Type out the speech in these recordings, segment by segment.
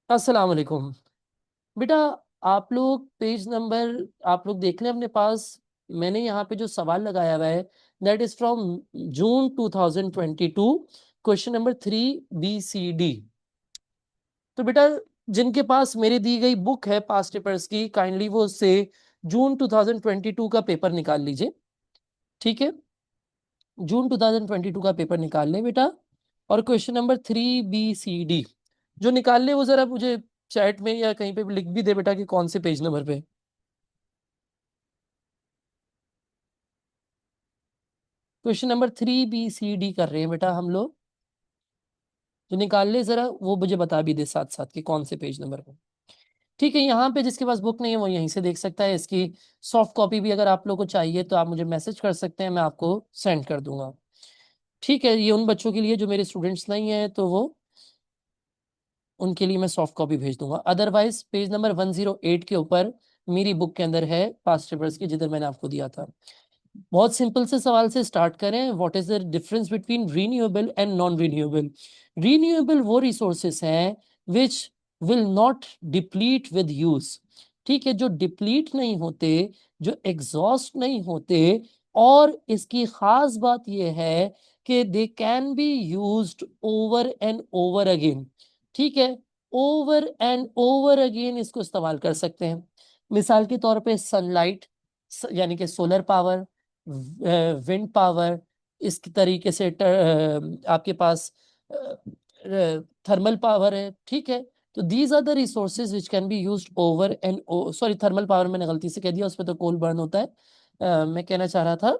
अस्सलाम वालेकुम बेटा। आप लोग पेज नंबर आप लोग देख लें अपने पास। मैंने यहाँ पे जो सवाल लगाया हुआ है that is from June 2022, question number 3 BCD। तो बेटा जिनके पास मेरी दी गई बुक है पास्ट पेपर्स की, काइंडली वो उससे जून 2022 का पेपर निकाल लीजिए। ठीक है, जून 2022 का पेपर निकाल लें बेटा। और क्वेश्चन नंबर 3 BCD जो निकाल ले वो जरा मुझे चैट में या कहीं पे भी लिख भी दे बेटा कि कौन से पेज नंबर पे। क्वेश्चन नंबर 3 BCD कर रहे हैं बेटा हम लोग। जो निकाल ले जरा वो मुझे बता भी दे साथ साथ कि कौन से पेज नंबर पे। ठीक है, यहाँ पे जिसके पास बुक नहीं है वो यहीं से देख सकता है। इसकी सॉफ्ट कॉपी भी अगर आप लोग को चाहिए तो आप मुझे मैसेज कर सकते हैं, मैं आपको सेंड कर दूंगा। ठीक है, ये उन बच्चों के लिए जो मेरे स्टूडेंट्स नहीं है तो वो उनके लिए मैं सॉफ्ट कॉपी भेज दूंगा। अदरवाइज पेज नंबर 108 के ऊपर मेरी बुक के अंदर है पास्ट पेपर्स की, जिधर मैंने आपको दिया था। बहुत सिंपल से सवाल से स्टार्ट करें। What is the difference between renewable and non renewable? Renewable वो रिसोर्सेस हैं which will not deplete with use. ठीक है, जो डिप्लीट नहीं होते, जो एग्जॉस्ट नहीं होते। और इसकी खास बात यह है कि they can be used over and over again. ठीक है, ओवर एंड ओवर अगेन इसको इस्तेमाल कर सकते हैं। मिसाल के तौर पे सनलाइट, यानी कि सोलर पावर, विंड पावर, इस तरीके से आपके पास थर्मल पावर है। ठीक है, तो these are the resources which can be used over and sorry, thermal power मैंने गलती से कह दिया, उस पर तो कोल बर्न होता है। मैं कहना चाह रहा था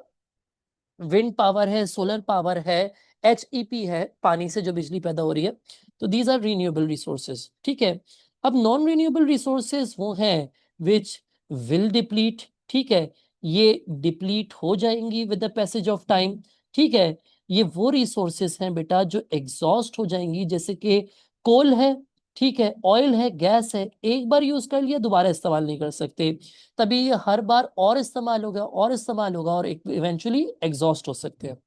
विंड पावर है, सोलर पावर है, HEP है, पानी से जो बिजली पैदा हो रही है। तो दीज आर रीन्यूएबल रिसोर्सेज। ठीक है, अब नॉन रीन्यूएबल रिसोर्सेज वो हैं विच विल डिप्लीट। ठीक है, ये डिप्लीट हो जाएंगी with the passage of time. ठीक है, ये वो रिसोर्सेज हैं बेटा जो एग्जॉस्ट हो जाएंगी, जैसे कि कोल है, ठीक है, ऑयल है, गैस है। एक बार यूज कर लिया दोबारा इस्तेमाल नहीं कर सकते, तभी ये हर बार और इस्तेमाल होगा और इस्तेमाल होगा और इवेंचुअली एग्जॉस्ट हो सकते हैं।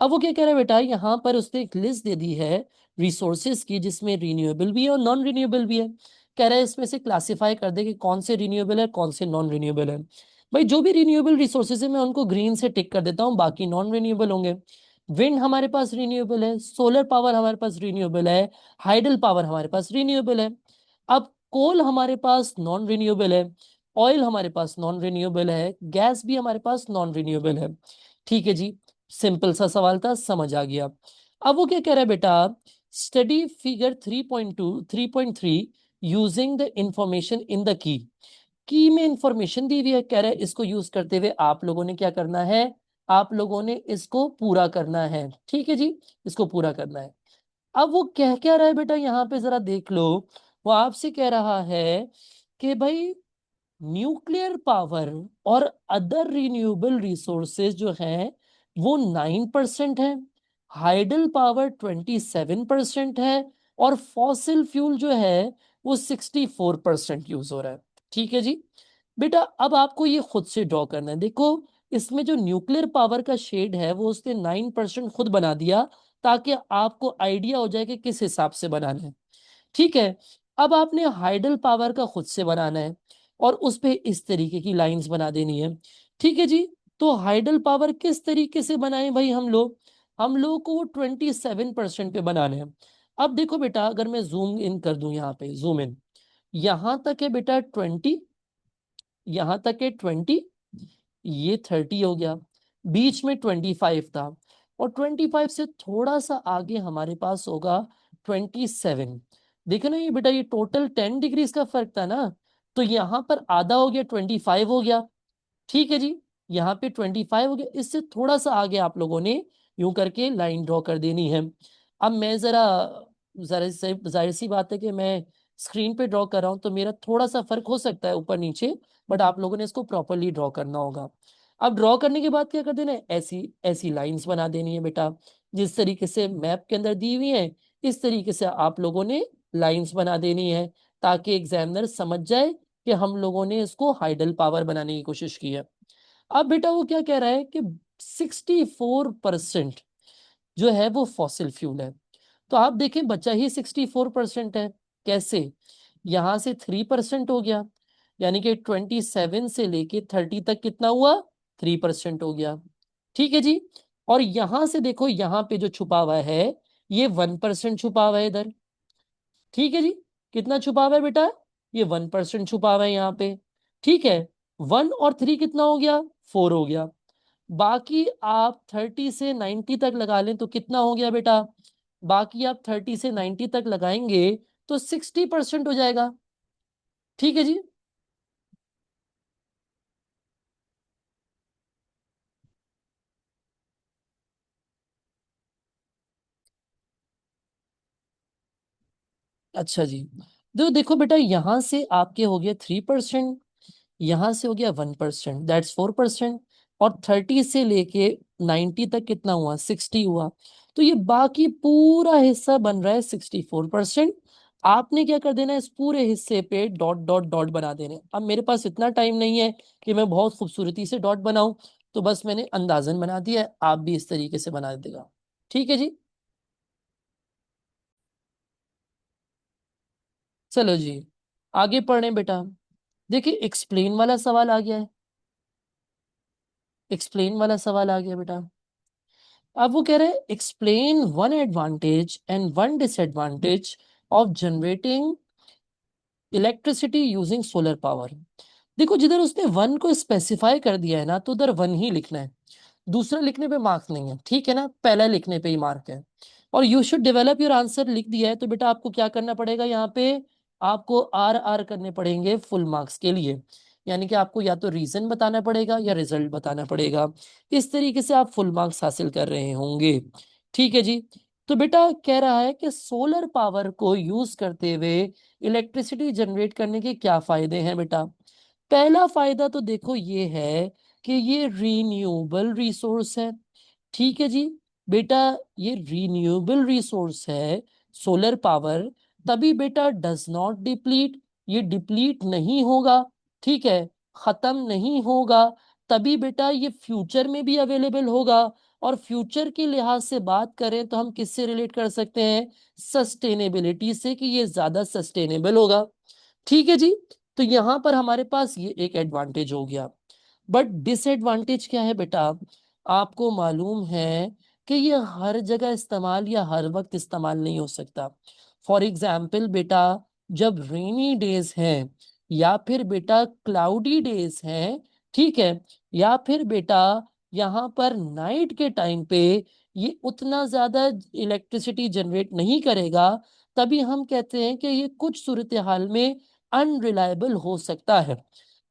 अब वो क्या कह रहा है बेटा, यहाँ पर उसने एक लिस्ट दे दी है रिसोर्सेज की, जिसमें रिन्यूएबल भी है और नॉन रिन्यूएबल भी है। कह रहा है इसमें से क्लासिफाई कर दे कि कौन से रिन्यूएबल है कौन से नॉन रिन्यूएबल है। भाई जो भी रिन्यूएबल रिसोर्सेज है मैं उनको ग्रीन से टिक कर देता हूँ, बाकी नॉन रिन्यूएबल होंगे। विंड हमारे पास रिन्यूएबल है, सोलर पावर हमारे पास रिन्यूएबल है, हाइडल पावर हमारे पास रिन्यूएबल है। अब कोल हमारे पास नॉन रिन्यूएबल है, ऑयल हमारे पास नॉन रिन्यूएबल है, गैस भी हमारे पास नॉन रिन्यूएबल है। ठीक है जी, सिंपल सा सवाल था, समझ आ गया। अब वो क्या कह रहा है बेटा, study figure 3.3 using the information in the key में इंफॉर्मेशन दी हुई है। कह रहा है इसको यूज करते हुए आप लोगों ने क्या करना है, आप लोगों ने इसको पूरा करना है। ठीक है जी, इसको पूरा करना है। अब वो कह क्या रहा है बेटा, यहाँ पे जरा देख लो। वो आपसे कह रहा है कि भाई न्यूक्लियर पावर और अदर रिन्यूएबल रिसोर्सेज जो हैं वो 9% है, हाइडल पावर 27% है, और फॉसिल फ्यूल जो है वो 64% यूज हो रहा है। ठीक है जी बेटा, अब आपको ये खुद से ड्रॉ करना है। देखो, इसमें जो न्यूक्लियर पावर का शेड है वो उसने 9% खुद बना दिया, ताकि आपको आइडिया हो जाए कि किस हिसाब से बनाना है। ठीक है, अब आपने हाइडल पावर का खुद से बनाना है और उस पे इस तरीके की लाइंस बना देनी है। ठीक है जी, तो हाइडल पावर किस तरीके से बनाए भाई, हम लोग को वो 27% पे बनाना है। अब देखो बेटा, अगर मैं जूम इन कर दूं, यहाँ पे जूम इन, यहां तक है बेटा 20, यहां तक है 20, ये 30 हो गया, बीच में 25 था, और 25 से थोड़ा सा आगे हमारे पास होगा 27। देखो ना ये बेटा, ये टोटल 10 डिग्रीज का फर्क था ना, तो यहाँ पर आधा हो गया, 25 हो गया। ठीक है जी, यहाँ पे 25 हो गया, इससे थोड़ा सा आगे आप लोगों ने यूं करके लाइन ड्रॉ कर देनी है। अब मैं जरा जरा से जाहिर सी बात है कि मैं स्क्रीन पे ड्रॉ कर रहा हूँ तो मेरा थोड़ा सा फर्क हो सकता है ऊपर नीचे, बट आप लोगों ने इसको प्रॉपरली ड्रॉ करना होगा। अब ड्रॉ करने के बाद क्या कर देना है, ऐसी ऐसी लाइंस बना देनी है बेटा, जिस तरीके से मैप के अंदर दी हुई है इस तरीके से आप लोगों ने लाइंस बना देनी है, ताकि एग्जामिनर समझ जाए कि हम लोगों ने इसको हाइडल पावर बनाने की कोशिश की है। अब बेटा वो क्या कह रहा है कि 64% जो है वो फॉसिल फ्यूल है। तो आप देखें बचा ही 64% है। कैसे? यहां से 3% हो गया, यानी कि 27 से लेके 30 तक कितना हुआ? 3% हो गया। ठीक है जी। और यहां से देखो, यहां पे जो छुपा हुआ है ये 1% छुपा हुआ है इधर। ठीक है जी। कितना छुपा हुआ है बेटा? ये 1% छुपा हुआ है यहाँ पे। ठीक है। 1 और 3 कितना हो गया? 4 हो गया। बाकी आप 30 से 90 तक लगा लें तो कितना हो गया बेटा? बाकी आप 30 से 90 तक लगाएंगे तो 60% हो जाएगा। ठीक है जी। अच्छा जी। देखो बेटा, यहां से आपके हो गया 3%, यहां से हो गया 1%, दैट्स 4%। और 30 से लेके 90 तक कितना हुआ? 60 हुआ। तो ये बाकी पूरा हिस्सा बन रहा है 64%। आपने क्या कर देना है, इस पूरे हिस्से पे डॉट डॉट डॉट बना देने। अब मेरे पास इतना टाइम नहीं है कि मैं बहुत खूबसूरती से डॉट बनाऊं, तो बस मैंने अंदाजन बना दिया है, आप भी इस तरीके से बना देगा। ठीक है जी। चलो जी, आगे पढ़े बेटा। देखिए, एक्सप्लेन वाला सवाल आ गया है। एक्सप्लेन वाला सवाल आ गया बेटा। अब वो कह रहे हैं explain one advantage and one disadvantage of generating electricity using solar power. देखो, जिधर उसने वन को स्पेसिफाई कर दिया है ना, तो उधर वन ही लिखना है। दूसरा लिखने पे मार्क्स नहीं है, ठीक है ना? पहला लिखने पे ही मार्क है। और you should develop your answer लिख दिया है, तो बेटा आपको क्या करना पड़ेगा यहाँ पे? आपको आर आर करने पड़ेंगे फुल मार्क्स के लिए। यानी कि आपको या तो रीजन बताना पड़ेगा या रिजल्ट बताना पड़ेगा। इस तरीके से आप फुल मार्क्स हासिल कर रहे होंगे। ठीक है जी। तो बेटा कह रहा है कि सोलर पावर को यूज करते हुए इलेक्ट्रिसिटी जनरेट करने के क्या फायदे हैं बेटा? पहला फायदा तो देखो ये है कि ये रीन्यूएबल रिसोर्स है। ठीक है जी। बेटा, ये रीन्यूएबल रिसोर्स है सोलर पावर, तभी बेटा डज नॉट डिप्लीट, ये डिप्लीट नहीं होगा। ठीक है। खत्म नहीं होगा। तभी बेटा ये फ्यूचर में भी अवेलेबल होगा। और फ्यूचर के लिहाज से बात करें तो हम किससे रिलेट कर सकते हैं? सस्टेनेबिलिटी से, कि ये ज्यादा सस्टेनेबल होगा। ठीक है जी। तो यहां पर हमारे पास ये एक एडवांटेज हो गया। बट डिसएडवांटेज क्या है बेटा? आपको मालूम है कि ये हर जगह इस्तेमाल या हर वक्त इस्तेमाल नहीं हो सकता। फॉर एग्जाम्पल बेटा, जब रेनी डेज हैं, या फिर बेटा क्लाउडी डेज हैं, ठीक है, या फिर बेटा यहाँ पर नाइट के टाइम पे ये उतना ज्यादा इलेक्ट्रिसिटी जनरेट नहीं करेगा, तभी हम कहते हैं कि ये कुछ सूरत हाल में अनरिलायबल हो सकता है।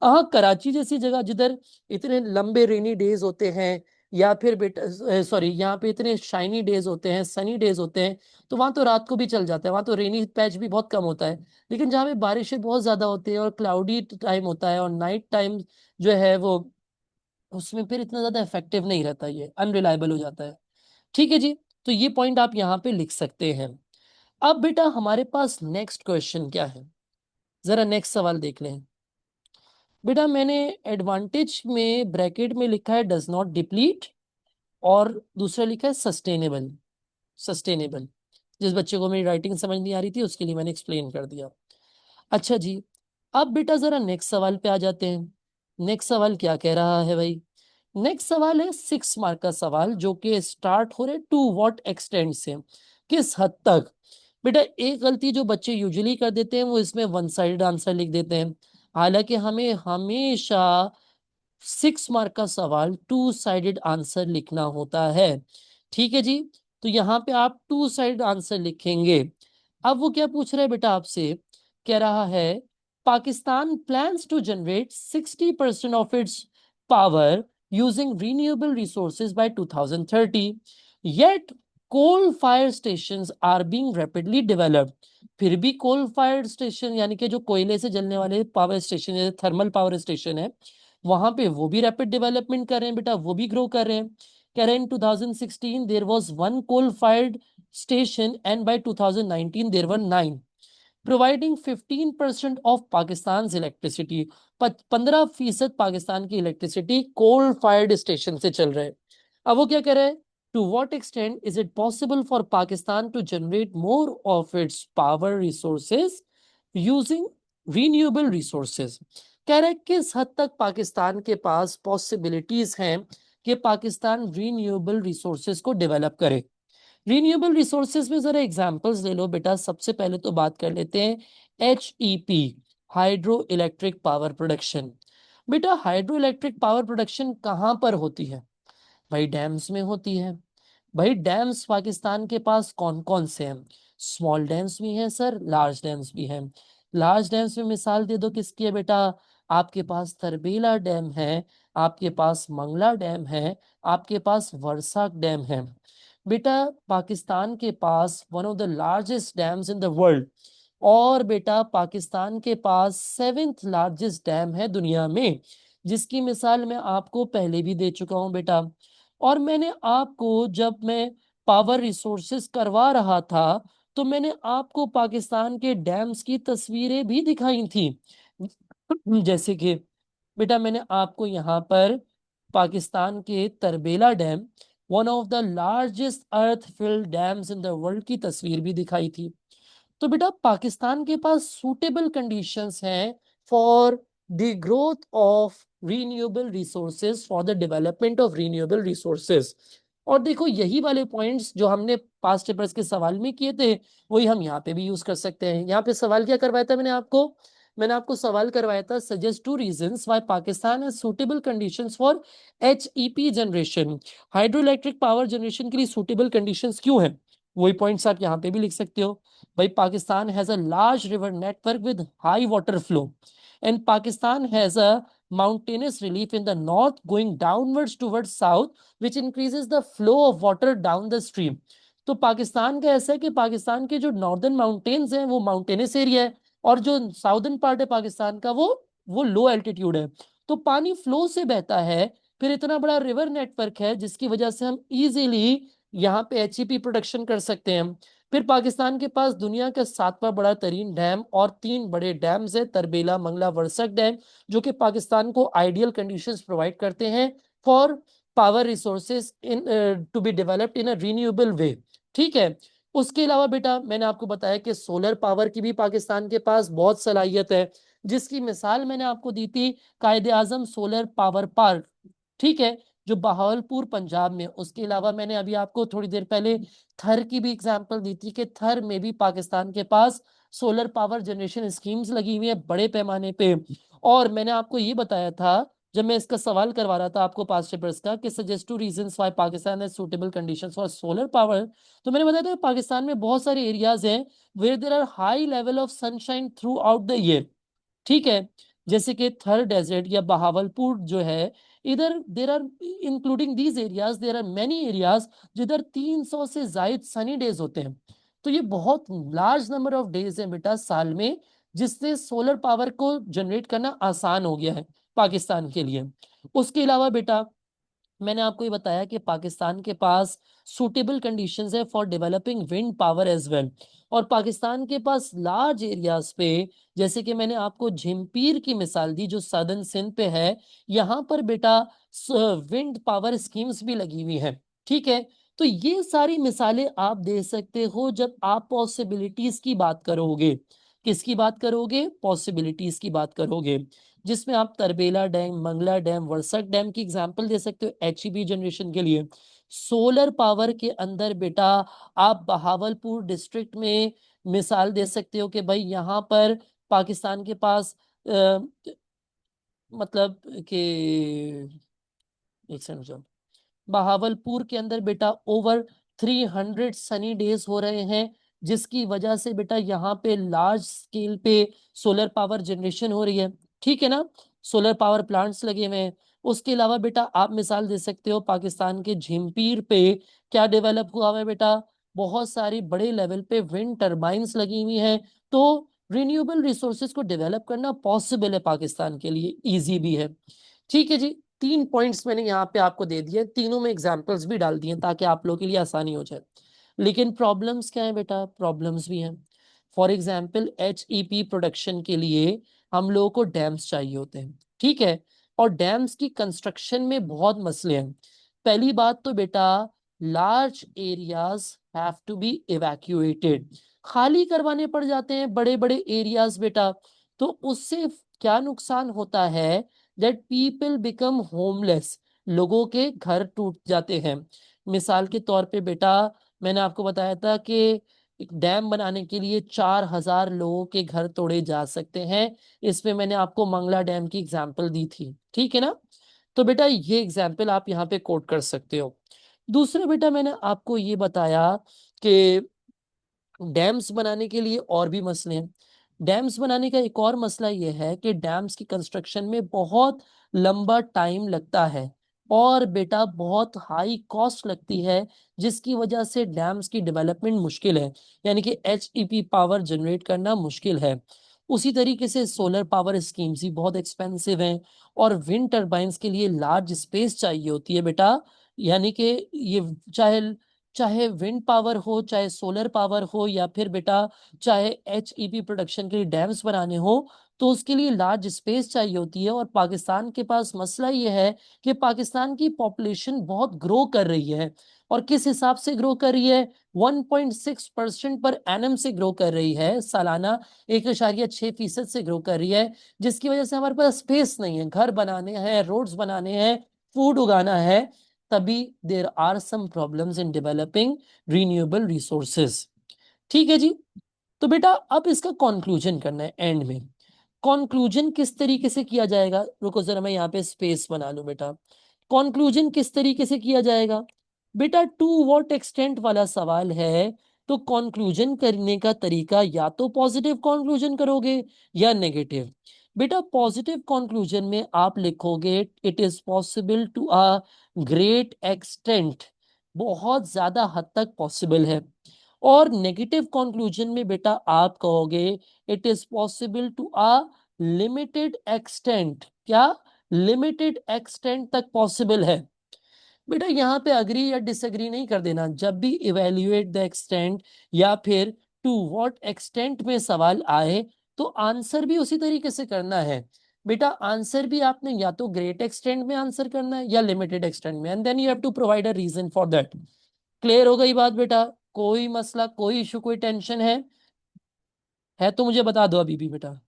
हाँ, कराची जैसी जगह जिधर इतने लंबे रेनी डेज होते हैं, या फिर बेटा सॉरी, यहाँ पे इतने शाइनी डेज होते हैं, सनी डेज होते हैं, तो वहां तो रात को भी चल जाता है, वहां तो रेनी पैच भी बहुत कम होता है। लेकिन जहाँ पे बारिशें बहुत ज्यादा होती है और क्लाउडी टाइम होता है और नाइट टाइम जो है वो, उसमें फिर इतना ज्यादा इफेक्टिव नहीं रहता, ये अनरिलायबल हो जाता है। ठीक है जी। तो ये पॉइंट आप यहाँ पे लिख सकते हैं। अब बेटा हमारे पास नेक्स्ट क्वेश्चन क्या है, जरा नेक्स्ट सवाल देख लें। बेटा मैंने एडवांटेज में ब्रैकेट में लिखा है डज नॉट डिप्लीट, और दूसरा लिखा है सस्टेनेबल। सस्टेनेबल, जिस बच्चे को मेरी राइटिंग समझ नहीं आ रही थी उसके लिए मैंने एक्सप्लेन कर दिया। अच्छा जी। अब बेटा जरा नेक्स्ट सवाल पे आ जाते हैं। नेक्स्ट सवाल क्या कह रहा है भाई? नेक्स्ट सवाल है 6 मार्क का सवाल, जो कि स्टार्ट हो रहे टू व्हाट एक्सटेंड से, किस हद तक। बेटा एक गलती जो बच्चे यूजुअली कर देते हैं वो इसमें वन साइड आंसर लिख देते हैं। हालांकि हमें हमेशा 6 मार्क का सवाल टू साइडेड आंसर लिखना होता है। ठीक है जी। तो यहाँ पे आप टू साइड आंसर लिखेंगे। अब वो क्या पूछ रहा है बेटा आपसे? कह रहा है Pakistan plans to generate 60% of its power using renewable resources by 2030, yet coal fire stations are being rapidly developed. फिर भी कोल फायर स्टेशन, यानी कि जो कोयले से जलने वाले पावर स्टेशन, जैसे थर्मल पावर स्टेशन है, वहां पे वो भी रैपिड डेवलपमेंट कर रहे हैं बेटा, वो भी ग्रो कर रहे हैं। कह रहे हैं in 2016 there was one coal fired station and by 2019 there were 9, providing 15% of Pakistan electricity. 15% Pakistan की इलेक्ट्रिसिटी कोल फायर्ड स्टेशन से चल रहे हैं। अब वो क्या कह रहे हैं? To what extent is it possible for Pakistan to generate more of its power resources using renewable resources. कह रहे हैं किस हद तक पाकिस्तान के पास पॉसिबिलिटीज हैं कि पाकिस्तान रीन्यूएबल रिसोर्सेज को डेवलप करे। रीन्यूएबल रिसोर्सेज में जरा एग्जांपल्स ले लो बेटा। सबसे पहले तो बात कर लेते हैं HEP, hydro electric power production. बेटा हाइड्रो इलेक्ट्रिक पावर प्रोडक्शन कहाँ पर होती है? भाई डैम्स में होती है। भाई डैम्स पाकिस्तान के पास कौन कौन से हैं? स्मॉल डैम्स भी हैं सर, लार्ज डैम्स भी हैं। लार्ज डैम्स में मिसाल दे दो किसकी है बेटा? आपके पास तरबेला डैम है, आपके पास मंगला डैम है, आपके पास वर्षा डैम है। बेटा पाकिस्तान के पास one of the largest dams in the world, और बेटा पाकिस्तान के पास सेवेंथ लार्जेस्ट डैम है दुनिया में, जिसकी मिसाल मैं आपको पहले भी दे चुका हूं बेटा। और मैंने आपको जब मैं पावर रिसोर्सेस करवा रहा था तो मैंने आपको पाकिस्तान के डैम्स की तस्वीरें भी दिखाई थी। जैसे कि बेटा मैंने आपको यहाँ पर पाकिस्तान के Tarbela dam, one of the largest earth field dams in the world की तस्वीर भी दिखाई थी। तो बेटा पाकिस्तान के पास सूटेबल कंडीशंस हैं for the growth of renewable resources, for the development of renewable resources. और देखो यही वाले पॉइंट्स जो हमने पास्ट पेपर्स के सवाल में किए थे वही हम यहाँ पे भी यूज कर सकते हैं। यहाँ पे सवाल क्या करवाया था मैंने आपको सवाल करवाया था, suggest two reasons why Pakistan has suitable conditions for HEP generation. Hydro electric power generation के लिए सूटेबल कंडीशंस क्यों हैं? वही पॉइंट्स आप यहाँ पे भी लिख सकते हो। भाई Pakistan has a large river network with high water flow, and Pakistan has a mountainous relief in the north going downwards towards south, which increases the flow of water down the stream। तो पाकिस्तान का ऐसा है कि पाकिस्तान के जो नॉर्दर्न माउंटेन्स हैं वो mountainous area है, और जो साउदर्न पार्ट है पाकिस्तान का वो लो एल्टीट्यूड है। तो पानी फ्लो से बहता है, फिर इतना बड़ा रिवर नेटवर्क है जिसकी वजह से हम इजीली यहाँ पे HEP प्रोडक्शन कर सकते हैं। फिर पाकिस्तान के पास दुनिया का 7वां बड़ा तरीन डैम और 3 बड़े डैम्स है, तरबेला, मंगला, वर्षक डैम, जो कि पाकिस्तान को आइडियल कंडीशंस प्रोवाइड करते हैं for power resources in to be developed in a renewable way. ठीक है। उसके अलावा बेटा मैंने आपको बताया कि सोलर पावर की भी पाकिस्तान के पास बहुत सलाहियत है, जिसकी मिसाल मैंने आपको दी थी कायदे आजम सोलर पावर पार्क। ठीक है, जो बहावलपुर पंजाब में। उसके अलावा मैंने अभी आपको थोड़ी देर पहले थर की भी एग्जांपल दी थी कि थर में भी पाकिस्तान के पास सोलर पावर जनरेशन स्कीम्स लगी हुई है बड़े पैमाने पे। और मैंने आपको ये बताया था जब मैं इसका सवाल करवा रहा था आपको पास्ट पेपर्स का कि suggest two reasons why Pakistan has suitable conditions for solar power, तो मैंने बताया था पाकिस्तान में बहुत सारे एरियाज हैं where there are high level of sunshine throughout the year. ठीक है, जैसे कि थर डेजर्ट या बहावलपुर जो है, इधर there are including these areas there are many areas जिधर 300 से जायद सनी डेज होते हैं। तो ये बहुत लार्ज नंबर ऑफ डेज हैं बेटा साल में, जिससे सोलर पावर को जनरेट करना आसान हो गया है पाकिस्तान के लिए। उसके अलावा बेटा मैंने आपको ये बताया कि पाकिस्तान के पास सूटेबल कंडीशंस है for developing wind power as well. और पाकिस्तान के पास लार्ज एरियाज पे, जैसे कि मैंने आपको झिमपीर की मिसाल दी जो सदर्न सिंध पे है, यहाँ पर बेटा विंड पावर स्कीम्स भी लगी हुई हैं। ठीक है, तो ये सारी मिसालें आप दे सकते हो जब आप पॉसिबिलिटीज की बात करोगे। किसकी बात करोगे? पॉसिबिलिटीज की बात करोगे, जिसमें आप तरबेला डैम, मंगला डैम, वर्षक डैम की एग्जांपल दे सकते हो HEP जनरेशन के लिए। सोलर पावर के अंदर बेटा आप बहावलपुर डिस्ट्रिक्ट में मिसाल दे सकते हो कि भाई यहाँ पर पाकिस्तान के पास मतलब कि एक सेकंड, बहावलपुर के अंदर बेटा ओवर 300 सनी डेज हो रहे हैं, जिसकी वजह से बेटा यहाँ पे लार्ज स्केल पे सोलर पावर जनरेशन हो रही है। ठीक है ना, सोलर पावर प्लांट्स लगे हुए हैं। उसके अलावा बेटा आप मिसाल दे सकते हो पाकिस्तान के झिमपीर पे क्या डेवलप हुआ हुआ है बेटा, बहुत सारी बड़े लेवल पे विंड टर्बाइंस लगी हुई हैं। तो रिन्यूएबल रिसोर्सेज को डेवलप करना पॉसिबल है पाकिस्तान के लिए, इजी भी है। ठीक है जी, 3 पॉइंट्स मैंने यहाँ पे आपको दे दिए, तीनों में एग्जांपल्स भी डाल दिए ताकि आप लोगों के लिए आसानी हो जाए। लेकिन प्रॉब्लम्स क्या है बेटा? प्रॉब्लम्स भी हैं। फॉर एग्जांपल HEP प्रोडक्शन के लिए हम लोगों को डैम्स चाहिए होते हैं। ठीक है, और डैम्स की कंस्ट्रक्शन में बहुत मसले हैं। पहली बात तो बेटा large areas have to be evacuated, खाली करवाने पड़ जाते हैं बड़े बड़े एरियाज बेटा। तो उससे क्या नुकसान होता है, दैट पीपल बिकम होमलेस, लोगों के घर टूट जाते हैं। मिसाल के तौर पे बेटा, मैंने आपको बताया था कि एक डैम बनाने के लिए 4,000 लोगों के घर तोड़े जा सकते हैं। इसमें मैंने आपको मंगला डैम की एग्जाम्पल दी थी, ठीक है ना। तो बेटा ये एग्जाम्पल आप यहाँ पे कोट कर सकते हो। दूसरा बेटा मैंने आपको ये बताया कि डैम्स बनाने के लिए और भी मसले हैं। डैम्स बनाने का एक और मसला ये है कि डैम्स की कंस्ट्रक्शन में बहुत लंबा टाइम लगता है और बेटा बहुत हाई कॉस्ट लगती है, जिसकी वजह से डैम्स की डेवलपमेंट मुश्किल है, यानी कि एचईपी पावर जनरेट करना मुश्किल है। उसी तरीके से सोलर पावर स्कीम्स भी बहुत एक्सपेंसिव हैं, और विंड टर्बाइंस के लिए लार्ज स्पेस चाहिए होती है बेटा। यानी कि ये चाहे चाहे विंड पावर हो, चाहे सोलर पावर हो, या फिर बेटा चाहे एचईपी प्रोडक्शन के लिए डैम्स बनाने हो, तो उसके लिए लार्ज स्पेस चाहिए होती है। और पाकिस्तान के पास मसला ये है कि पाकिस्तान की पॉपुलेशन बहुत ग्रो कर रही है, और किस हिसाब से ग्रो कर रही है, 1.6% पर एनम से ग्रो कर रही है सालाना, 1.6% से ग्रो कर रही है, जिसकी वजह से हमारे पास स्पेस नहीं है, घर बनाने हैं, रोड्स बनाने हैं, फूड उगाना है। तभी there are some problems in developing renewable resources. ठीक है जी। तो बेटा अब इसका कंक्लूजन करना है एंड में। कंक्लूजन किस तरीके से किया जाएगा, रुको जरा मैं यहाँ पे स्पेस बना लूं बेटा। कंक्लूजन किस तरीके से किया जाएगा बेटा, टू व्हाट एक्सटेंट वाला सवाल है। तो कंक्लूजन करने का तरीका या तो पॉजिटिव कंक्लूजन करोगे या नेगेटिव। बेटा पॉजिटिव कंक्लूजन में आप लिखोगे it is possible to a great extent, बहुत ज्यादा हद तक पॉसिबल है। और नेगेटिव कंक्लूजन में बेटा आप कहोगे it is possible to a limited extent, क्या लिमिटेड एक्सटेंट तक पॉसिबल है। बेटा यहाँ पे अग्री या डिसएग्री नहीं कर देना, जब भी इवेल्युएट द एक्सटेंट या फिर टू व्हाट एक्सटेंट में सवाल आए, तो आंसर भी उसी तरीके से करना है। बेटा आंसर भी आपने या तो ग्रेट एक्सटेंट में आंसर करना है या लिमिटेड एक्सटेंट में, and then you have to provide a reason for that. Clear हो गई बात बेटा, कोई मसला, कोई इशू, कोई टेंशन है तो मुझे बता दो अभी भी बेटा।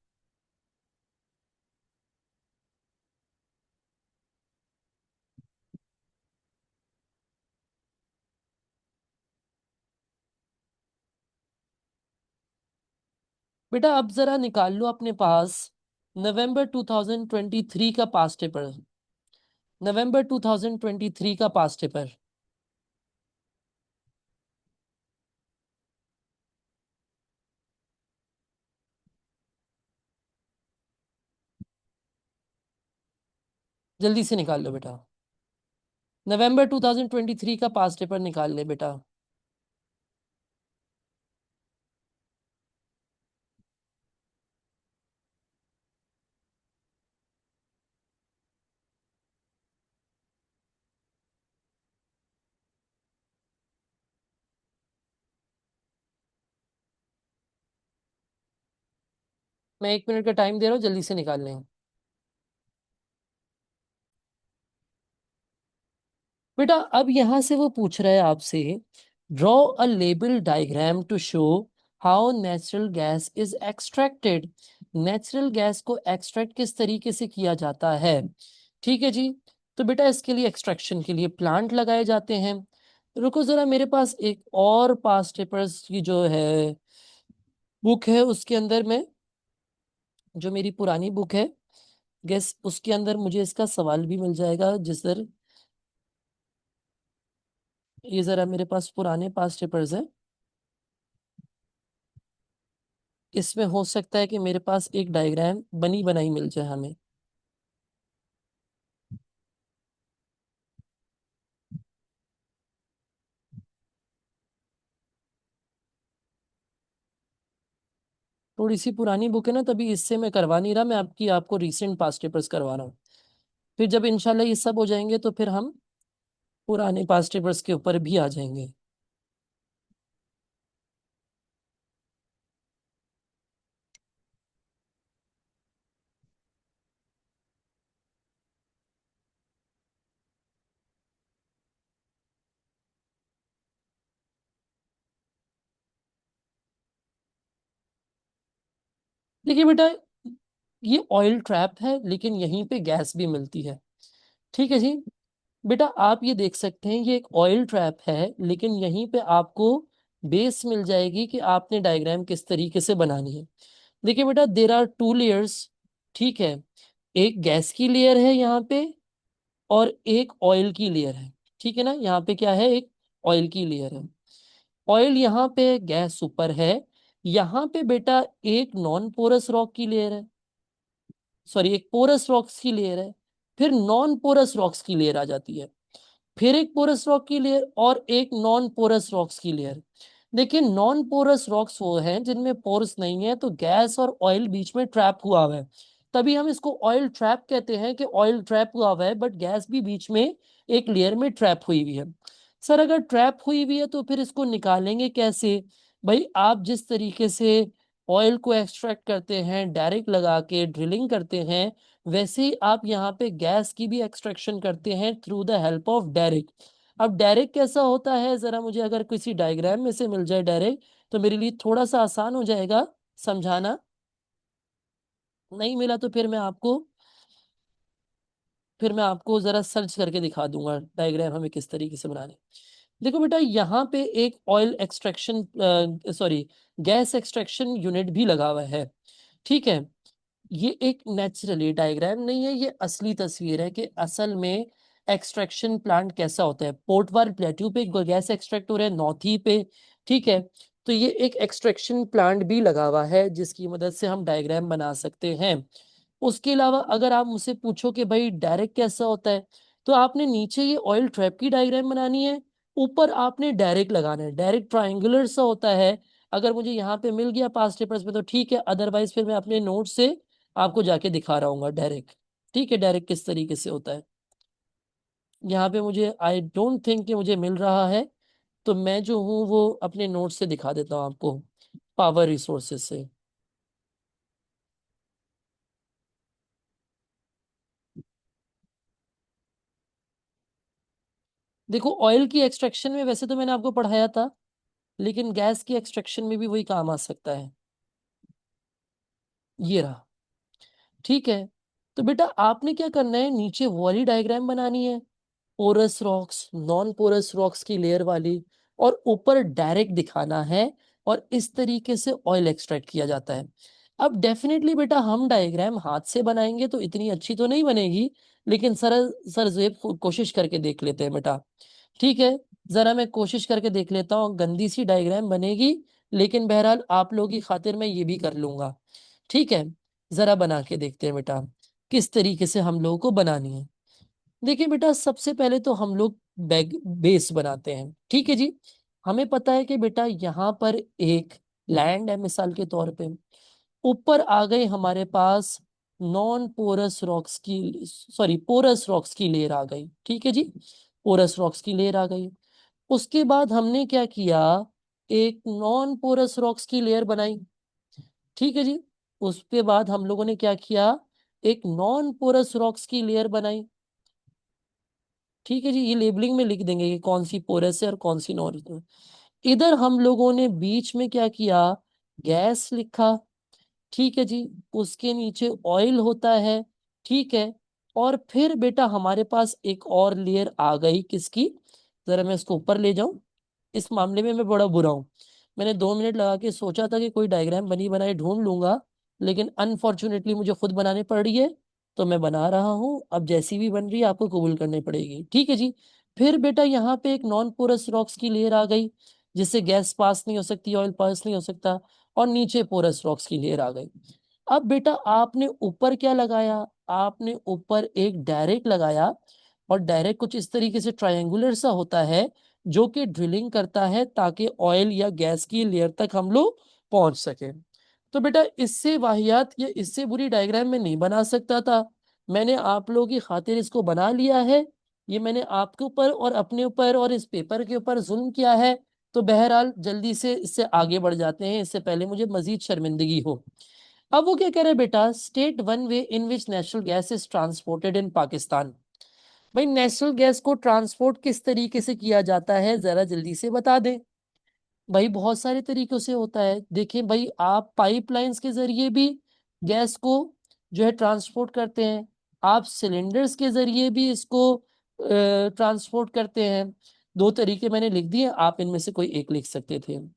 बेटा अब जरा निकाल लो अपने पास नवंबर 2023 का पास्ट पेपर, नवंबर 2023 का पास्ट पेपर। जल्दी से निकाल लो बेटा, नवंबर 2023 का पास्ट पेपर निकाल ले बेटा। मैं 1 मिनट का टाइम दे रहा हूँ, जल्दी से निकाल लें। बेटा अब यहां से वो पूछ रहा है आपसे, draw a label diagram to show how natural gas is extracted, natural gas को एक्सट्रैक्ट किस तरीके से किया जाता है। ठीक है जी। तो बेटा इसके लिए एक्सट्रैक्शन के लिए प्लांट लगाए जाते हैं। रुको जरा, मेरे पास एक और पास्ट पेपर्स की जो है बुक है, उसके अंदर में जो मेरी पुरानी बुक है गैस, उसके अंदर मुझे इसका सवाल भी मिल जाएगा जिस सर, ये जरा मेरे पास पुराने पास्ट पेपर्स हैं, इसमें हो सकता है कि मेरे पास एक डायग्राम बनी बनाई मिल जाए हमें। थोड़ी सी पुरानी बुक है ना, तभी इससे मैं करवा नहीं रहा, मैं आपको रीसेंट पास्ट पेपर्स करवा रहा हूँ। फिर जब इंशाल्लाह ये सब हो जाएंगे तो फिर हम पुराने पास्ट पेपर्स के ऊपर भी आ जाएंगे। देखिए बेटा, ये ऑयल ट्रैप है लेकिन यहीं पे गैस भी मिलती है। ठीक है जी। बेटा आप ये देख सकते हैं, ये एक ऑयल ट्रैप है लेकिन यहीं पे आपको बेस मिल जाएगी कि आपने डायग्राम किस तरीके से बनानी है। देखिए बेटा, देर आर टू लेयर्स। ठीक है, एक गैस की लेयर है यहाँ पे और एक ऑयल की लेयर है। ठीक है ना, यहाँ पे क्या है, एक ऑयल की लेयर है। ऑयल यहाँ पे, गैस ऊपर है। यहाँ पे बेटा एक नॉन पोरस रॉक की लेयर है, सॉरी एक पोरस रॉक्स की लेयर है। फिर नॉन पोरस रॉक्स की लेयर आ जाती है, फिर एक पोरस रॉक की लेयर और एक नॉन पोरस रॉक्स की लेयर। देखिए नॉन पोरस रॉक्स वो हैं जिनमें पोर्स नहीं है, तो गैस और ऑयल बीच में ट्रैप हुआ हुआ है, तभी हम इसको ऑयल ट्रैप कहते हैं कि ऑयल ट्रैप हुआ हुआ है, बट गैस भी बीच में एक लेयर में ट्रैप हुई हुई है। सर अगर ट्रैप हुई हुई है तो फिर इसको निकालेंगे कैसे? भाई आप जिस तरीके से ऑयल को एक्सट्रैक्ट करते हैं डायरेक्ट लगा के ड्रिलिंग करते हैं, वैसे ही आप यहाँ पे गैस की भी एक्सट्रैक्शन करते हैं through the help of direct. अब डायरेक्ट कैसा होता है, जरा मुझे अगर किसी डायग्राम में से मिल जाए डायरेक्ट, तो मेरे लिए थोड़ा सा आसान हो जाएगा समझाना। नहीं मिला तो फिर मैं आपको जरा सर्च करके दिखा दूंगा डायग्राम हमें किस तरीके से बनाने। देखो बेटा, यहाँ पे एक oil extraction, sorry gas extraction unit भी लगा हुआ है। ठीक है, ये एक नेचुरली डायग्राम नहीं है, ये असली तस्वीर है कि असल में एक्सट्रैक्शन प्लांट कैसा होता है। पोर्टवार प्लेट्यू पे गैस एक्सट्रैक्ट हो रहा है, नॉर्थी पे। ठीक है, तो ये एक एक्सट्रैक्शन प्लांट भी लगा हुआ है जिसकी मदद से हम डायग्राम बना सकते हैं। उसके अलावा अगर आप मुझसे पूछो कि भाई डायरेक्ट कैसा होता है, तो आपने नीचे ये ऑयल ट्रैप की डायग्राम बनानी है, ऊपर आपने डायरेक्ट लगाना है। डायरेक्ट ट्रायंगुलर सा होता है। अगर मुझे यहाँ पे मिल गया पास्ट पेपर्स में तो ठीक है, अदरवाइज फिर मैं अपने नोट से आपको जाके दिखा रहा हूँ डायरेक्ट। ठीक है, डायरेक्ट किस तरीके से होता है। यहाँ पे मुझे आई डोंट थिंक कि मुझे मिल रहा है, तो मैं जो हूँ वो अपने नोट से दिखा देता हूँ आपको, पावर रिसोर्सेज से। देखो ऑयल की एक्सट्रैक्शन में वैसे तो मैंने आपको पढ़ाया था, लेकिन गैस की एक्सट्रैक्शन में भी वही काम आ सकता है। ये रहा। ठीक है, तो बेटा आपने क्या करना है, नीचे वो वाली डायग्राम बनानी है, porous rocks non porous rocks की लेयर वाली, और ऊपर डायरेक्ट दिखाना है। और इस तरीके से ऑयल एक्सट्रैक्ट किया जाता है। अब डेफिनेटली बेटा हम डायग्राम हाथ से बनाएंगे तो इतनी अच्छी तो नहीं बनेगी, लेकिन सर जेब कोशिश करके देख लेते हैं बेटा। ठीक है, जरा मैं कोशिश करके देख लेता हूँ, गंदी सी डायग्राम बनेगी, लेकिन बहरहाल आप लोगों की खातिर मैं ये भी कर लूंगा। ठीक है, जरा बना के देखते हैं बेटा किस तरीके से हम लोगों को बनानी है। देखिए बेटा, सबसे पहले तो हम लोग बैग बेस बनाते हैं। ठीक है जी। हमें पता है कि बेटा यहाँ पर एक लैंड है मिसाल के तौर पे, ऊपर आ गए हमारे पास नॉन पोरस रॉक्स की, सॉरी पोरस रॉक्स की लेयर आ गई। ठीक है जी, पोरस रॉक्स की लेयर आ गई। उसके बाद हमने क्या किया, एक नॉन पोरस रॉक्स की लेयर बनाई। ठीक है जी, उसके बाद हम लोगों ने क्या किया, एक नॉन पोरस रॉक्स की लेयर बनाई। ठीक है जी, ये लेबलिंग में लिख देंगे कि कौन सी पोरस है और कौन सी नॉन। इधर हम लोगों ने बीच में क्या किया, गैस लिखा। ठीक है जी, उसके नीचे ऑयल होता है। ठीक है, और फिर बेटा हमारे पास एक और लेयर आ गई किसकी, जरा मैं इसको ऊपर ले जाऊं। इस मामले में मैं बड़ा बुरा हूं, मैंने 2 मिनट लगा के सोचा था कि कोई डायग्राम बनी बनाई ढूंढ लूंगा, लेकिन अनफॉर्चुनेटली मुझे खुद बनाने पड़ रही है, तो मैं बना रहा हूँ। अब जैसी भी बन रही है आपको कबूल करनी पड़ेगी। ठीक है जी, फिर बेटा यहाँ पे एक नॉन पोरस रॉक्स की लेयर आ गई, जिससे गैस पास नहीं हो सकती, ऑयल पास नहीं हो सकता, और नीचे पोरस रॉक्स की लेयर आ गई। अब बेटा आपने ऊपर क्या लगाया, आपने ऊपर एक डायरेक्ट लगाया, और डायरेक्ट कुछ इस तरीके से ट्रायंगुलर सा होता है जो कि ड्रिलिंग करता है ताकि ऑयल या गैस की लेयर तक हम लोग पहुंच सके। तो बेटा इससे वाहियात या इससे बुरी डायग्राम में नहीं बना सकता था, मैंने आप लोगों की खातिर इसको बना लिया है। ये मैंने आपके ऊपर और अपने ऊपर और इस पेपर के ऊपर जुल्म किया है। तो बहरहाल जल्दी से इससे आगे बढ़ जाते हैं, इससे पहले मुझे मजीद शर्मिंदगी हो। अब वो क्या कह रहे हैं बेटा, state one way in which natural gas is transported in Pakistan. भाई नेचुरल गैस को ट्रांसपोर्ट किस तरीके से किया जाता है, जरा जल्दी से बता दें। भाई बहुत सारे तरीकों से होता है, देखें भाई आप पाइपलाइंस के जरिए भी गैस को जो है ट्रांसपोर्ट करते हैं, आप सिलेंडर्स के जरिए भी इसको ट्रांसपोर्ट करते हैं। दो तरीके मैंने लिख दिए, आप इनमें से कोई एक लिख सकते थे।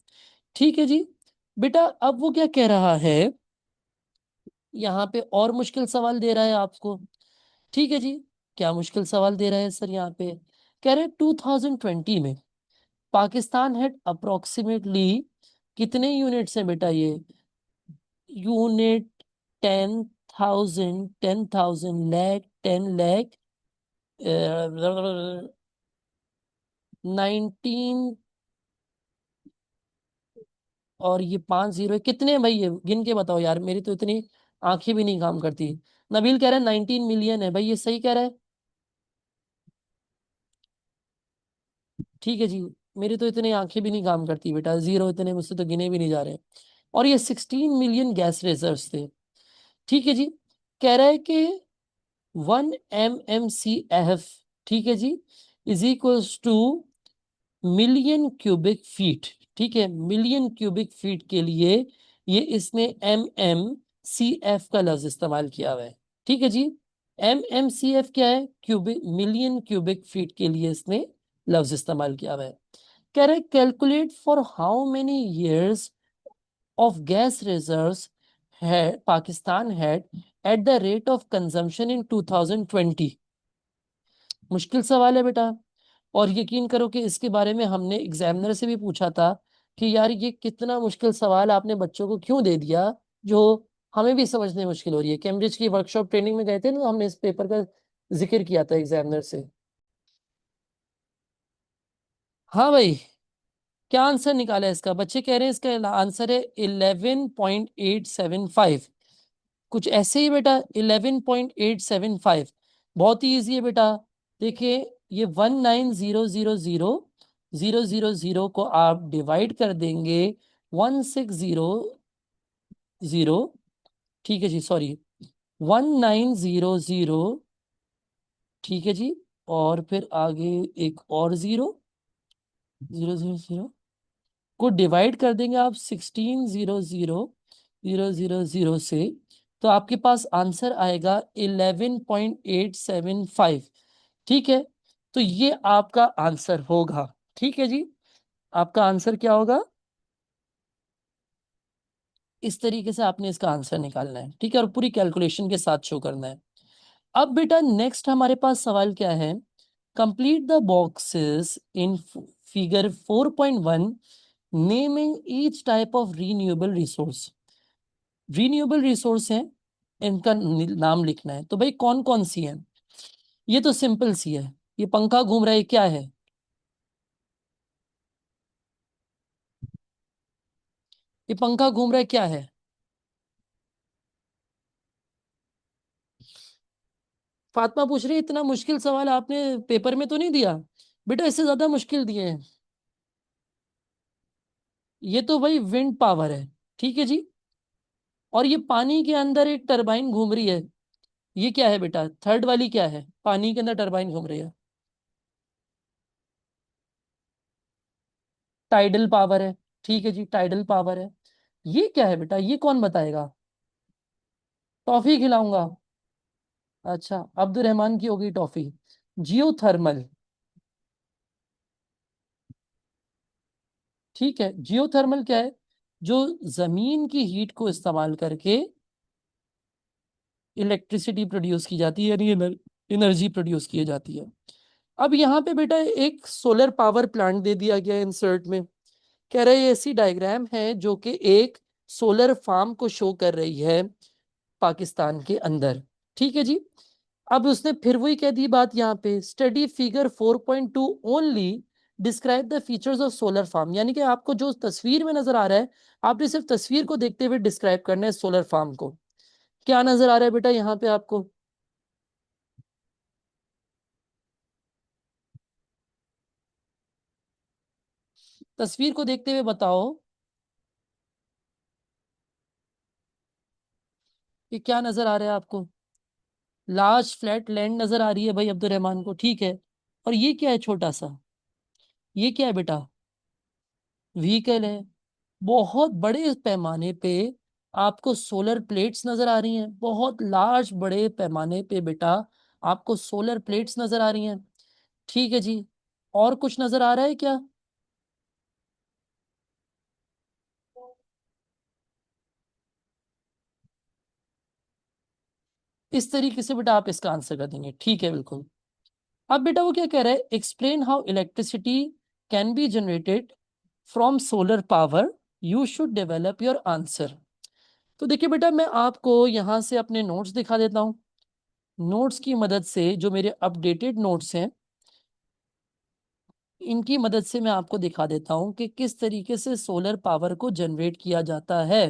ठीक है जी। बेटा अब वो क्या कह रहा है, यहाँ पे और मुश्किल सवाल दे रहा है आपको। ठीक है जी। क्या मुश्किल सवाल दे रहा है सर यहाँ पे? कह रहे 2020 में पाकिस्तान हैड अप्रोक्सीमेटली कितने यूनिट्स हैं बेटा ये? यूनिट 10,000, 10,000 लाख, 10 लाख, 19, और ये 5 जीरो कितने हैं भाई? ये गिन के बताओ यार, मेरी तो इतनी आंखें भी नहीं काम करती। नबील कह रहा है 19 मिलियन है भाई, ये सही कह रहा है। ठीक है जी। मेरी तो इतनी आंखें भी नहीं काम करती बेटा, जीरो इतने मुझसे तो गिने भी नहीं जा रहे। और ये 16 मिलियन गैस रिजर्व्स थे। ठीक है जी। कह रहा है कि 1 MMCF, ठीक है जी, is equals to million cubic feet. ठीक है, मिलियन क्यूबिक फीट के लिए ये इसने MMCF का लफ्ज इस्तेमाल किया हुआ है। ठीक है जी। MMCF क्या है? क्यूबिक, मिलियन क्यूबिक फीट के लिए इसने लफ्ज इस्तेमाल किया हुआ है। कह रहे calculate for how many years of gas reserves had Pakistan had at the rate of consumption in 2020। मुश्किल सवाल है बेटा। और यकीन करो कि इसके बारे में हमने एग्जामिनर से भी पूछा था कि यार ये कितना मुश्किल सवाल आपने बच्चों को क्यों दे दिया, जो हमें भी समझने में मुश्किल हो रही है। कैम्ब्रिज की वर्कशॉप ट्रेनिंग में गए थे ना, हमने इस पेपर का जिक्र किया था एग्जामिनर से। हाँ भाई, क्या आंसर निकाला है इसका? बच्चे कह रहे हैं इसका आंसर है 11.875। कुछ ऐसे ही बेटा, 11.875। बहुत ही इजी है बेटा। देखिए, ये 19,000,000 को आप डिवाइड कर देंगे 1600। ठीक है जी, सॉरी, 1900। ठीक है जी। और फिर आगे एक और जीरो, 000 को डिवाइड कर देंगे आप 16,000,000 से, तो आपके पास आंसर आएगा 11.875। ठीक है, तो ये आपका आंसर होगा। ठीक है जी। आपका आंसर क्या होगा? इस तरीके से आपने इसका आंसर निकालना है। ठीक है, और पूरी कैलकुलेशन के साथ शो करना है। अब बेटा नेक्स्ट हमारे पास सवाल क्या है? Complete the boxes in figure 4.1, naming each type of renewable resource. Renewable resource है, इनका नाम लिखना है। तो भाई कौन कौन सी है? ये तो सिंपल सी है। ये पंखा घूम रहा है, क्या है? ये पंखा घूम रहा है, क्या है? फातिमा पूछ रही है इतना मुश्किल सवाल आपने पेपर में तो नहीं दिया? बेटा इससे ज्यादा मुश्किल दिए हैं। ये तो भाई विंड पावर है। ठीक है जी। और ये पानी के अंदर एक टरबाइन घूम रही है। ये क्या है बेटा? थर्ड वाली क्या है? पानी के अंदर टरबाइन घूम रही है। टाइडल पावर है। ठीक है जी, टाइडल पावर है। ये क्या है बेटा? ये कौन बताएगा? टॉफी खिलाऊंगा। अच्छा, अब्दुल रहमान की होगी टॉफी। जियोथर्मल। ठीक है, जियोथर्मल क्या है? जो जमीन की हीट को इस्तेमाल करके इलेक्ट्रिसिटी प्रोड्यूस की जाती है, यानी एनर्जी प्रोड्यूस की जाती है। अब यहाँ पे बेटा एक सोलर पावर प्लांट दे दिया गया इंसर्ट में। कह रहे हैं ऐसी डायग्राम है जो कि एक सोलर फार्म को शो कर रही है पाकिस्तान के अंदर। ठीक है जी। अब उसने फिर वही कह दी बात यहाँ पे, study figure 4.2 only, describe the features of solar farm. यानी कि आपको जो तस्वीर में नजर आ रहा है, आपने सिर्फ तस्वीर को देखते हुए डिस्क्राइब करना है सोलर फार्म को। क्या नजर आ रहा है बेटा यहाँ पे आपको? तस्वीर को देखते हुए बताओ कि क्या नजर आ रहा है आपको। लार्ज फ्लैट लैंड नजर आ रही है भाई अब्दुल रहमान को। ठीक है, और ये क्या है छोटा सा? ये क्या है बेटा? व्हीकल है। बहुत बड़े पैमाने पे आपको सोलर प्लेट्स नजर आ रही हैं, बहुत लार्ज बड़े पैमाने पे बेटा आपको सोलर प्लेट्स नजर आ रही हैं। ठीक है जी, और कुछ नजर आ रहा है क्या? इस तरीके से बेटा आप इसका आंसर कर देंगे, ठीक है बिल्कुल। अब बेटा वो क्या कह रहा है, explain how electricity can be generated from solar power, you should develop your answer. तो देखिए बेटा मैं आपको यहाँ से अपने नोट्स दिखा देता हूँ। नोट्स की मदद से, जो मेरे अपडेटेड नोट्स हैं, इनकी मदद से मैं आपको दिखा देता हूँ कि किस तरीके से सोलर पावर को जनरेट किया जाता है।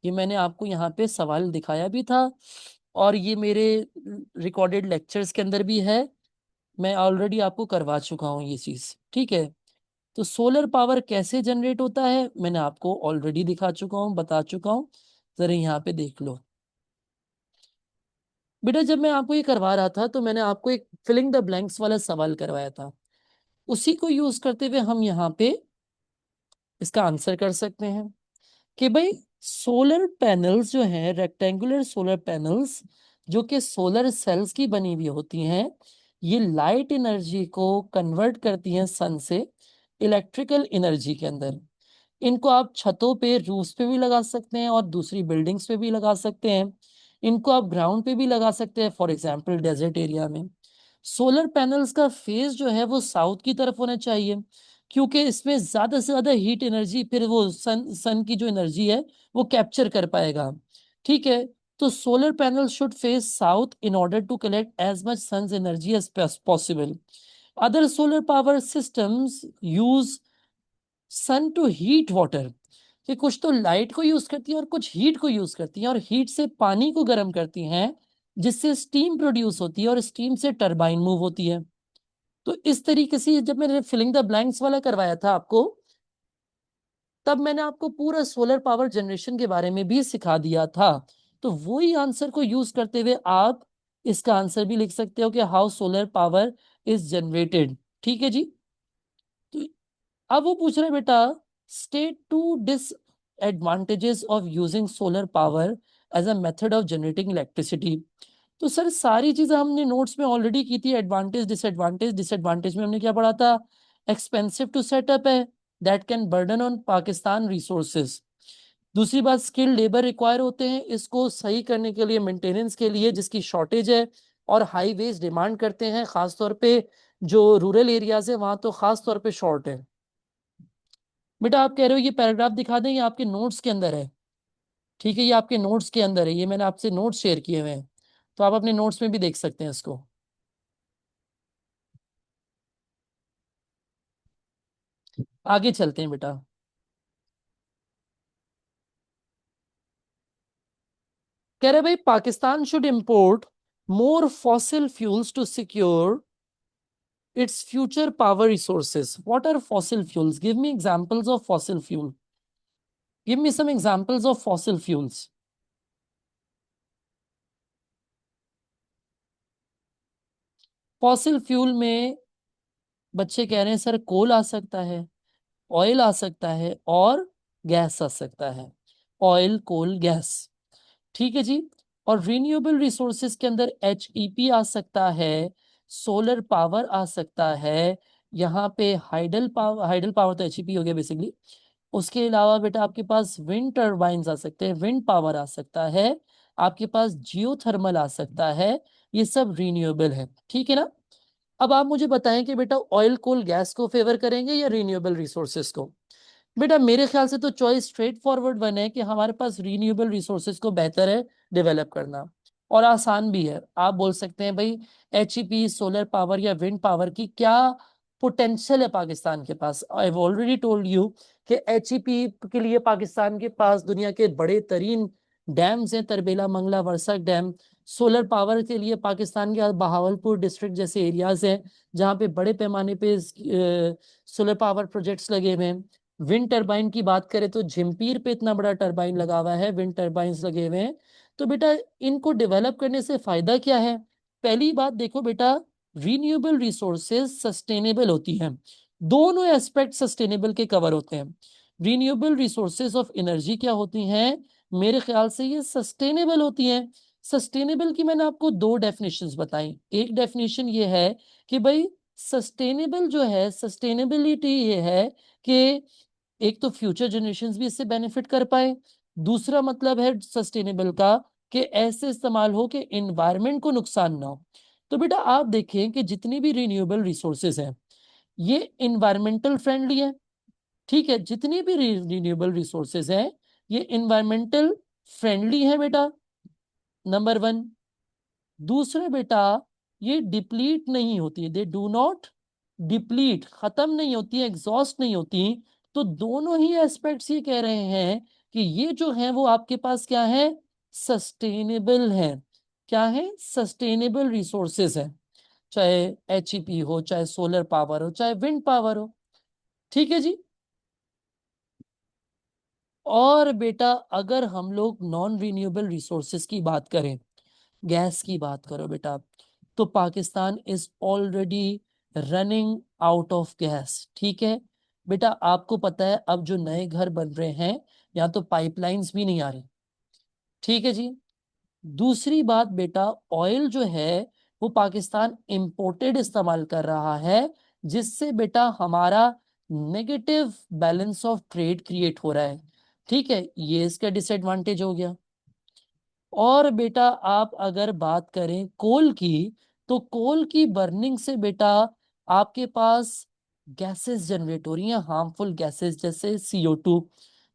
ये मैंने आपको यहाँ पे सवाल दिखाया भी था, और ये मेरे रिकॉर्डेड लेक्चर्स के अंदर भी है। मैं ऑलरेडी आपको करवा चुका हूँ ये चीज़, ठीक है। तो सोलर पावर कैसे जनरेट होता है मैंने आपको ऑलरेडी दिखा चुका हूँ, बता चुका हूँ। जरा यहाँ पे देख लो बेटा, जब मैं आपको ये करवा रहा था तो मैंने आपको एक फिलिंग द ब्लैंक्स वाला सवाल करवाया था। उसी को यूज करते हुए हम यहाँ पे इसका आंसर कर सकते हैं कि भाई सोलर पैनल्स जो हैं, रेक्टेंगुलर सोलर पैनल्स, जो कि सोलर सेल्स की बनी हुई होती हैं, ये लाइट एनर्जी को कन्वर्ट करती हैं सन से इलेक्ट्रिकल एनर्जी के अंदर। इनको आप छतों पे, रूफ्स पे भी लगा सकते हैं और दूसरी बिल्डिंग्स पे भी लगा सकते हैं। इनको आप ग्राउंड पे भी लगा सकते हैं, फॉर एग्जांपल डेजर्ट एरिया में। सोलर पैनल्स का फेस जो है वो साउथ की तरफ होना चाहिए, क्योंकि इसमें ज्यादा से ज्यादा हीट एनर्जी फिर वो सन की जो एनर्जी है वो कैप्चर कर पाएगा। ठीक है, तो solar panel should face south in order to collect as much sun's energy as possible. Other solar power systems use sun to heat water, कि कुछ तो लाइट को यूज करती हैं और कुछ हीट को यूज करती हैं, और हीट से पानी को गर्म करती हैं, जिससे स्टीम प्रोड्यूस होती है और स्टीम से टरबाइन मूव होती है। तो इस तरीके से जब मैंने फिलिंग द ब्लैंक्स वाला करवाया था आपको, तब मैंने आपको पूरा सोलर पावर जनरेशन के बारे में भी सिखा दिया था। तो वही आंसर को यूज करते हुए आप इसका आंसर भी लिख सकते हो कि how solar power is generated. ठीक है जी। तो अब वो पूछ रहे हैं बेटा, state two disadvantages of using solar power as a method of generating electricity. तो सर सारी चीजें हमने नोट्स में ऑलरेडी की थी, एडवांटेज डिसएडवांटेज। डिसएडवांटेज में हमने क्या पढ़ा था, एक्सपेंसिव टू सेटअप है, that can burden on Pakistan resources. दूसरी बात, स्किल्ड लेबर रिक्वायर होते हैं इसको सही करने के लिए, मेंटेनेंस के लिए, जिसकी शॉर्टेज है, और हाई वेज डिमांड करते हैं, खासतौर पे जो रूरल एरियाज है वहां तो खास तौर पे शॉर्ट है। बेटा आप कह रहे हो ये पैराग्राफ दिखा दें, ये आपके नोट्स के अंदर है। ठीक है, ये आपके नोट्स के अंदर है, ये मैंने आपसे नोट्स शेयर किए हुए हैं, तो आप अपने नोट्स में भी देख सकते हैं इसको। आगे चलते हैं बेटा। कह रहे भाई, Pakistan should import more fossil fuels to secure its future power resources. What are fossil fuels? Give me examples of fossil fuel. Give me some examples of fossil fuels. Fossil fuel में बच्चे कह रहे हैं सर कोल आ सकता है, oil आ सकता है, और गैस आ सकता है। ऑयल, कोल, गैस। ठीक है जी। और रिन्यूएबल रिसोर्सेज के अंदर HEP आ सकता है, सोलर पावर आ सकता है, यहाँ पे हाइडल पावर तो HEP हो गया बेसिकली। उसके अलावा बेटा आपके पास विंड टर्बाइन्स आ सकते हैं, विंड पावर आ सकता है, आपके पास जियोथर्मल आ सकता है। ये सब रिन्यूएबल है, ठीक है ना। अब आप मुझे बताएं कि बेटा ऑयल, कोल, गैस को फेवर करेंगे या रिन्यूएबल रिसोर्सेज को? बेटा मेरे ख्याल से तो चॉइस स्ट्रेट फॉरवर्ड वन है कि हमारे पास रीन्यूएबल रिसोर्सेज को बेहतर है डेवलप करना, और आसान भी है। आप बोल सकते हैं भाई HEP, सोलर पावर या विंड पावर की क्या पोटेंशियल है पाकिस्तान के पास। I have already told you कि HEP के लिए पाकिस्तान के पास दुनिया के बड़े तरीन डैम्स हैं, तरबेला, मंगला, वर्षा डैम। सोलर पावर के लिए पाकिस्तान के बहावलपुर डिस्ट्रिक्ट जैसे एरियाज हैं जहाँ पे बड़े पैमाने पे सोलर पावर प्रोजेक्ट्स लगे हुए हैं। विंड टरबाइन की बात करें तो झिम्पीर पे इतना बड़ा टरबाइन लगा हुआ है, विंड टरबाइन्स लगे हुए हैं। तो बेटा इनको डेवलप करने से फायदा क्या है? पहली बात देखो बेटा, रीन्यूएबल रिसोर्सेज सस्टेनेबल होती हैं, दोनों एस्पेक्ट सस्टेनेबल के कवर होते हैं। रिन्यूएबल रिसोर्सेज ऑफ एनर्जी क्या होती हैं? मेरे ख्याल से ये सस्टेनेबल होती हैं। सस्टेनेबल की मैंने आपको दो डेफिनेशंस बताई। एक डेफिनेशन ये है कि भाई सस्टेनेबल जो है, सस्टेनेबिलिटी ये है कि एक तो फ्यूचर जनरेशंस भी इससे बेनिफिट कर पाए। दूसरा मतलब है सस्टेनेबल का कि ऐसे इस्तेमाल हो कि एनवायरनमेंट को नुकसान ना हो। तो बेटा आप देखें कि जितनी भी रिन्यूएबल रिसोर्सेज हैं ये इन्वायरमेंटल फ्रेंडली है। ठीक है, जितनी भी रिन्यूएबल रिसोर्सेज हैं ये इन्वायरमेंटल फ्रेंडली है बेटा, नंबर वन। दूसरा बेटा ये डिप्लीट नहीं होती है, दे डू नॉट डिप्लीट, खत्म नहीं होती है, एग्जॉस्ट नहीं होती। तो दोनों ही एस्पेक्ट्स ये कह रहे हैं कि ये जो है वो आपके पास क्या है, सस्टेनेबल है। क्या है? सस्टेनेबल रिसोर्सेज है, चाहे एचईपी हो, चाहे सोलर पावर हो, चाहे विंड पावर हो। ठीक है जी। और बेटा अगर हम लोग नॉन रिन्यूएबल रिसोर्सेज की बात करें, गैस की बात करो बेटा, तो Pakistan is already running out of gas. ठीक है बेटा, आपको पता है अब जो नए घर बन रहे हैं यहाँ तो पाइपलाइंस भी नहीं आ रही। ठीक है जी। दूसरी बात बेटा, ऑयल जो है वो पाकिस्तान इंपोर्टेड इस्तेमाल कर रहा है, जिससे बेटा हमारा negative balance of trade create हो रहा है। ठीक है, ये इसका डिसएडवांटेज हो गया। और बेटा आप अगर बात करें कोल की, तो कोल की बर्निंग से बेटा आपके पास गैसेस जनरेट हो रही हैं, हार्मफुल गैसेस जैसे CO2।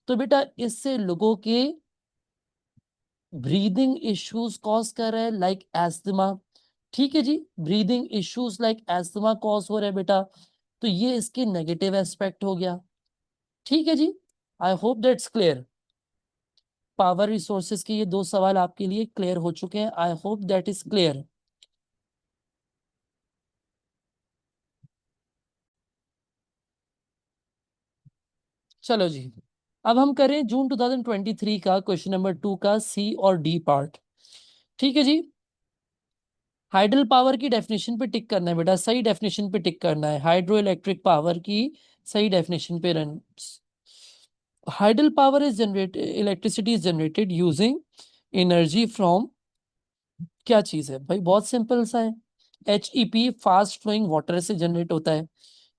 तो बेटा इससे लोगों के ब्रीदिंग इश्यूज कॉज कर रहे हैं, लाइक एस्थमा। ठीक है जी, breathing issues like asthma cause हो रहे हैं बेटा। तो ये इसके नेगेटिव एस्पेक्ट हो गया। ठीक है जी, I hope that's clear. Power resources के ये दो सवाल आपके लिए क्लियर हो चुके हैं, I hope that is clear. चलो जी, अब हम करें जून 2023 का क्वेश्चन नंबर 2 का सी और डी पार्ट। ठीक है जी। हाइडल पावर की डेफिनेशन पे टिक करना है बेटा, सही डेफिनेशन पे टिक करना है, हाइड्रो इलेक्ट्रिक पावर की सही डेफिनेशन पे run. Hydel power is generate electricity is generated using energy from, क्या चीज है भाई, बहुत सिंपल सा है, HEP, फास्ट फ्लोइंग वाटर से जनरेट होता है।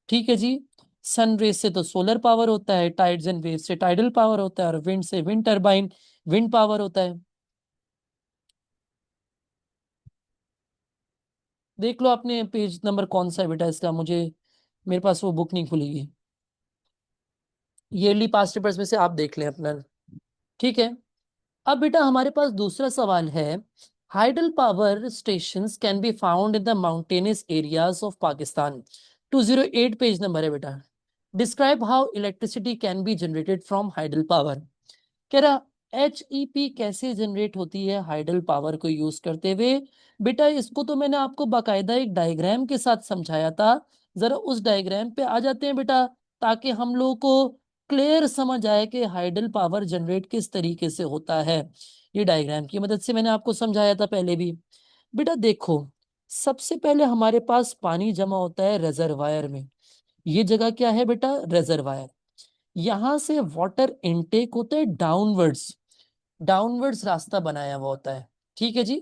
ठीक है जी। सन रेज से तो सोलर पावर होता है, टाइड्स एंड वेव से टाइडल पावर होता है, और विंड से विंड टरबाइन विंड पावर होता है। देख लो आपने पेज नंबर कौन सा है बेटा इसका, मुझे मेरे पास वो बुक नहीं खुलेगी। ईयरली पास्ट पेपर्स में से आप देख लें अपना। ठीक है। अब बेटा हमारे पास दूसरा सवाल है, hydel power stations can be found in the mountainous areas of Pakistan. 208 page number है बेटा। Describe how electricity can be generated from hydel power. कह रहा HEP कैसे जनरेट होती है हाइडल पावर को यूज करते हुए। बेटा इसको तो मैंने आपको बाकायदा एक डायग्राम के साथ समझाया था, जरा उस डायग्राम पे आ जाते हैं बेटा, ताकि हम लोगों को क्लियर समझ आए कि हाइडल पावर जनरेट किस तरीके से होता है। ये डायग्राम की मदद से मैंने आपको समझाया था पहले भी। बेटा देखो, सबसे पहले हमारे पास पानी जमा होता है रेजरवायर में। ये जगह क्या है बेटा, रेजरवायर। यहां से वाटर इनटेक होता है डाउनवर्ड्स, डाउनवर्ड्स रास्ता बनाया हुआ होता है। ठीक है जी।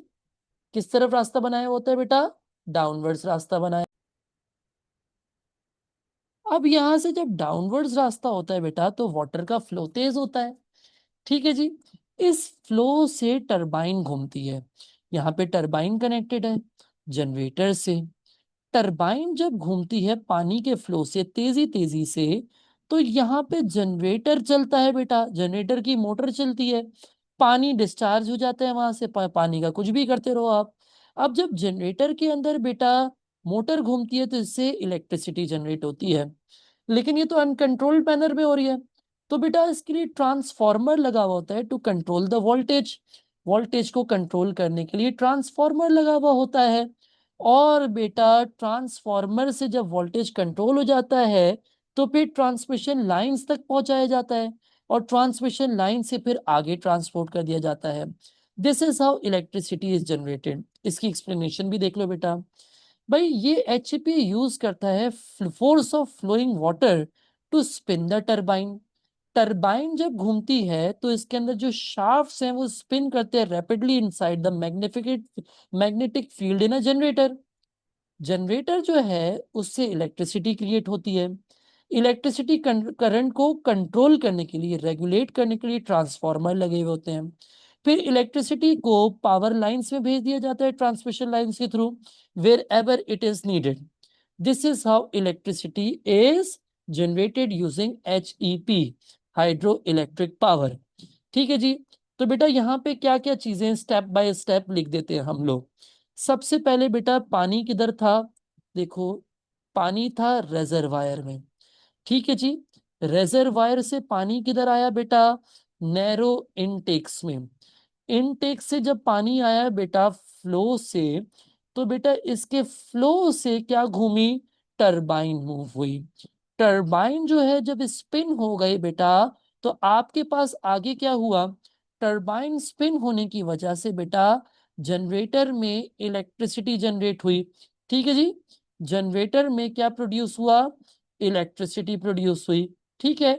किस तरफ रास्ता बनाया हुआ होता है बेटा, डाउनवर्ड्स रास्ता बनाया। अब यहां से जब डाउनवर्ड्स रास्ता होता है बेटा तो वाटर का फ्लो तेज होता है। ठीक है जी। इस फ्लो से टरबाइन घूमती है, यहाँ पे टरबाइन कनेक्टेड है जनरेटर से। टरबाइन जब घूमती है पानी के फ्लो से तेजी तेजी से, तो यहाँ पे जनरेटर चलता है बेटा, जनरेटर की मोटर चलती है, पानी डिस्चार्ज हो जाता है वहां से, पानी का कुछ भी करते रहो आप। अब जब जनरेटर के अंदर बेटा मोटर घूमती है तो इससे इलेक्ट्रिसिटी जनरेट होती है, लेकिन ये तो अनकंट्रोल्ड मैनर में हो रही है। तो बेटा इसके लिए ट्रांसफॉर्मर लगा हुआ होता है to control the voltage, voltage को कंट्रोल करने के लिए ट्रांसफॉर्मर लगा हुआ होता है। और बेटा ट्रांसफॉर्मर से जब वोल्टेज कंट्रोल हो जाता है तो फिर ट्रांसमिशन लाइंस तक पहुंचाया जाता है, और ट्रांसमिशन लाइन से फिर आगे ट्रांसपोर्ट कर दिया जाता है। This is how electricity is generated. इसकी एक्सप्लेनेशन भी देख लो बेटा। भाई ये HEP यूज करता है force of flowing water to spin the turbine. Turbine जब घूमती है तो इसके अंदर जो शाफ्ट्स हैं वो स्पिन करते हैं rapidly inside the magnetic field in a generator. Generator जो है उससे इलेक्ट्रिसिटी क्रिएट होती है। इलेक्ट्रिसिटी करंट को कंट्रोल करने के लिए, रेगुलेट करने के लिए ट्रांसफार्मर लगे हुए होते हैं। फिर इलेक्ट्रिसिटी को पावर लाइंस में भेज दिया जाता है ट्रांसमिशन लाइंस के through, wherever it is needed. This is how electricity is generated using HEP, hydro electric power. ठीक है जी। तो बेटा यहाँ पे क्या क्या चीजें स्टेप बाय स्टेप लिख देते हैं हम लोग। सबसे पहले बेटा पानी किधर था, देखो पानी था रेजरवायर में। ठीक है जी। रेजरवायर से पानी किधर आया बेटा, नैरो इनटेक्स में। इनटेक से जब पानी आया बेटा फ्लो से, तो बेटा इसके फ्लो से क्या घूमी, टरबाइन मूव हुई। टरबाइन जो है जब स्पिन हो गई बेटा, तो आपके पास आगे क्या हुआ, टरबाइन स्पिन होने की वजह से बेटा जनरेटर में इलेक्ट्रिसिटी जनरेट हुई। ठीक है जी। जनरेटर में क्या प्रोड्यूस हुआ, इलेक्ट्रिसिटी प्रोड्यूस हुई। ठीक है।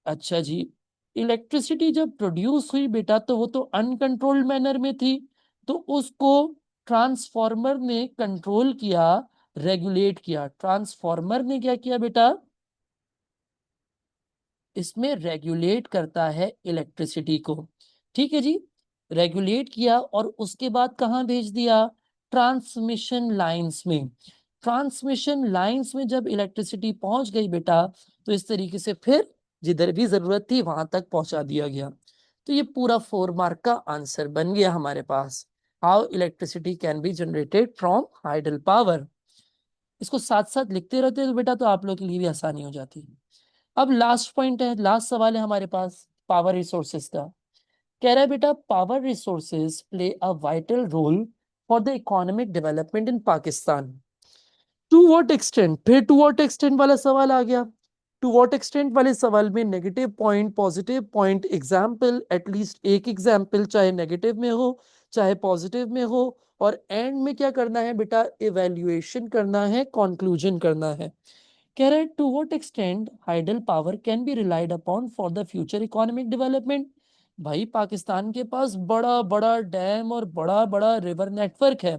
अच्छा जी। इलेक्ट्रिसिटी जब प्रोड्यूस हुई बेटा तो वो तो अनकंट्रोल्ड मैनर में थी, तो उसको ट्रांसफॉर्मर ने कंट्रोल किया, रेगुलेट किया। ट्रांसफॉर्मर ने क्या किया बेटा, इसमें रेगुलेट करता है इलेक्ट्रिसिटी को। ठीक है जी। रेगुलेट किया और उसके बाद कहाँ भेज दिया, ट्रांसमिशन लाइंस में। ट्रांसमिशन लाइंस में जब इलेक्ट्रिसिटी पहुंच गई बेटा, तो इस तरीके से फिर जिधर भी जरूरत थी वहां तक पहुंचा दिया गया। तो ये पूरा 4 मार्क का आंसर बन गया हमारे पास, how electricity can be generated from hydel power. इसको साथ साथ लिखते रहते तो बेटा तो आप लोग के लिए भी आसानी हो जाती। अब लास्ट पॉइंट है, लास्ट सवाल है हमारे पास पावर रिसोर्सेज का। कह रहा है बेटा power resources play a vital role for the economic development in Pakistan. To what extent, फिर टू व्हाट एक्सटेंट वाला सवाल आ गया। टू व्हाट एक्सटेंट वाले सवाल में negative point, positive point, example, at least एक एग्जाम्पल चाहे नेगेटिव में हो चाहे पॉजिटिव में हो, और एंड में क्या करना है बेटा, इवेल्युएशन करना है, कंक्लूजन करना है। कह रहे to what extent hydel power can be relied upon for the future economic development. भाई पाकिस्तान के पास बड़ा बड़ा डैम और बड़ा बड़ा रिवर नेटवर्क है।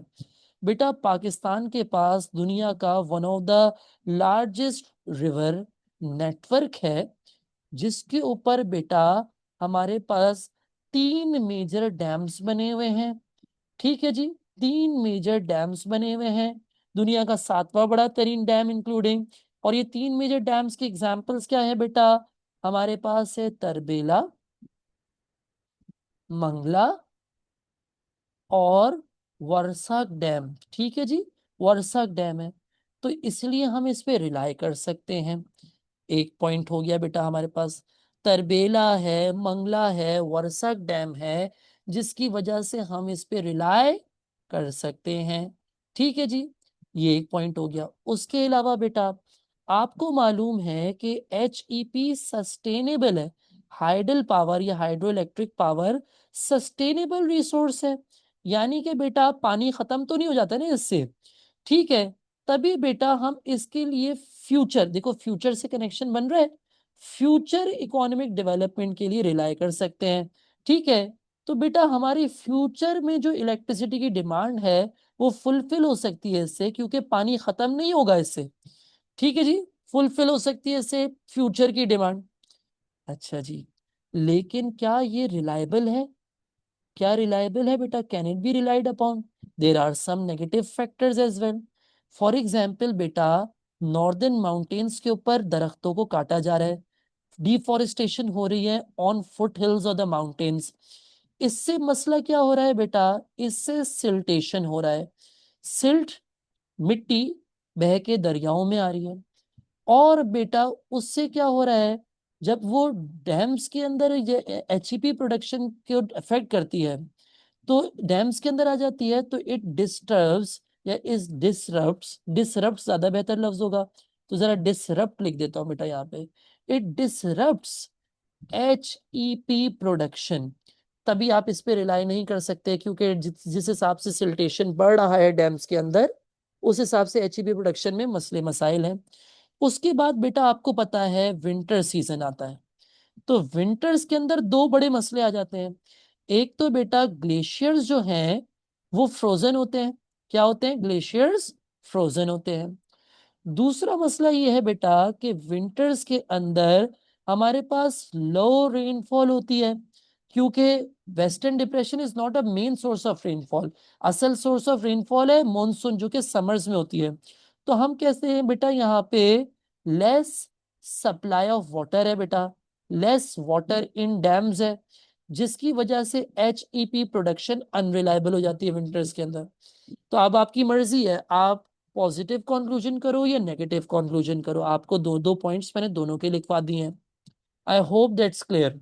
बेटा पाकिस्तान के पास दुनिया का one of the largest river network है, जिसके ऊपर बेटा हमारे पास 3 मेजर डैम्स बने हुए हैं। ठीक है जी। 3 मेजर डैम्स बने हुए हैं, दुनिया का 7वां बड़ा तरीन डैम इंक्लूडिंग। और ये 3 मेजर डैम्स के एग्जाम्पल्स क्या है बेटा, हमारे पास है तरबेला, मंगला और वर्षा डैम। ठीक है जी। वर्षा डैम है, तो इसलिए हम इस पे रिलाई कर सकते हैं। एक पॉइंट हो गया बेटा हमारे पास, तरबेला है, मंगला है, वर्षा डैम है, जिसकी वजह से हम इस पे रिलाई कर सकते हैं। ठीक है जी। ये एक पॉइंट हो गया। उसके अलावा बेटा आपको मालूम है कि HEP सस्टेनेबल है, हाइडल पावर या hydro electric power sustainable resource है। यानी कि बेटा पानी खत्म तो नहीं हो जाता ना इससे। ठीक है। तभी बेटा हम इसके लिए फ्यूचर, देखो फ्यूचर से कनेक्शन बन रहा है, फ्यूचर इकोनॉमिक डेवलपमेंट के लिए रिलाई कर सकते हैं। ठीक है। तो बेटा हमारी फ्यूचर में जो इलेक्ट्रिसिटी की डिमांड है वो फुलफिल हो सकती है इससे, क्योंकि पानी खत्म नहीं होगा इससे। ठीक है जी। फुलफिल हो सकती है इससे फ्यूचर की डिमांड। अच्छा जी। लेकिन क्या ये रिलायबल है, क्या रिलायबल है बेटा, can it be relied upon, there are some negative factors as well. For example बेटा नॉर्दर्न माउंटेन्स के ऊपर दरख्तों को काटा जा रहा है, डिफॉरेस्टेशन हो रही है on foot hills of the mountains. इससे मसला क्या हो रहा है बेटा, इससे सिल्टेशन हो रहा है। सिल्ट, मिट्टी बह के दरियाओं में आ रही है। और बेटा उससे क्या हो रहा है, जब वो डैम्स के अंदर HEP प्रोडक्शन को अफेक्ट करती है, तो डैम्स के अंदर आ जाती है, तो इट डिस्टर्ब्स या इस डिसरप्ट्स, डिसरप्ट ज्यादा बेहतर लफ्ज होगा, तो जरा डिसरप्ट लिख देता हूं बेटा यहाँ पे। It disrupts HEP production. तभी आप इस पे रिलाई नहीं कर सकते, क्योंकि जिस हिसाब से सिल्टेशन बढ़ रहा है डैम्स के अंदर, उस हिसाब से HEP प्रोडक्शन में मसले मसाइल हैं। उसके बाद बेटा आपको पता है विंटर सीजन आता है। तो विंटर्स के अंदर दो बड़े मसले आ जाते हैं। एक तो बेटा ग्लेशियर्स जो हैं वो फ्रोजन होते हैं। क्या होते हैं? ग्लेशियर्स फ्रोजन होते हैं। दूसरा मसला ये है बेटा कि विंटर्स के अंदर हमारे पास लो रेनफॉल होती है, क्योंकि western depression is not a main source of rainfall. असल सोर्स ऑफ रेनफॉल है मॉनसून, जो कि समर्स में होती है। तो हम कहते हैं बेटा यहाँ पे लेस सप्लाई ऑफ वाटर है बेटा, लेस वाटर इन डैम्स है, जिसकी वजह से HEP प्रोडक्शन अनरिलायबल हो जाती है विंटर्स के अंदर। तो अब आपकी मर्जी है, आप पॉजिटिव कंक्लूजन करो या नेगेटिव कंक्लूजन करो। आपको दो दो पॉइंट्स मैंने दोनों के लिखवा दिए हैं। आई होप दैट्स क्लियर।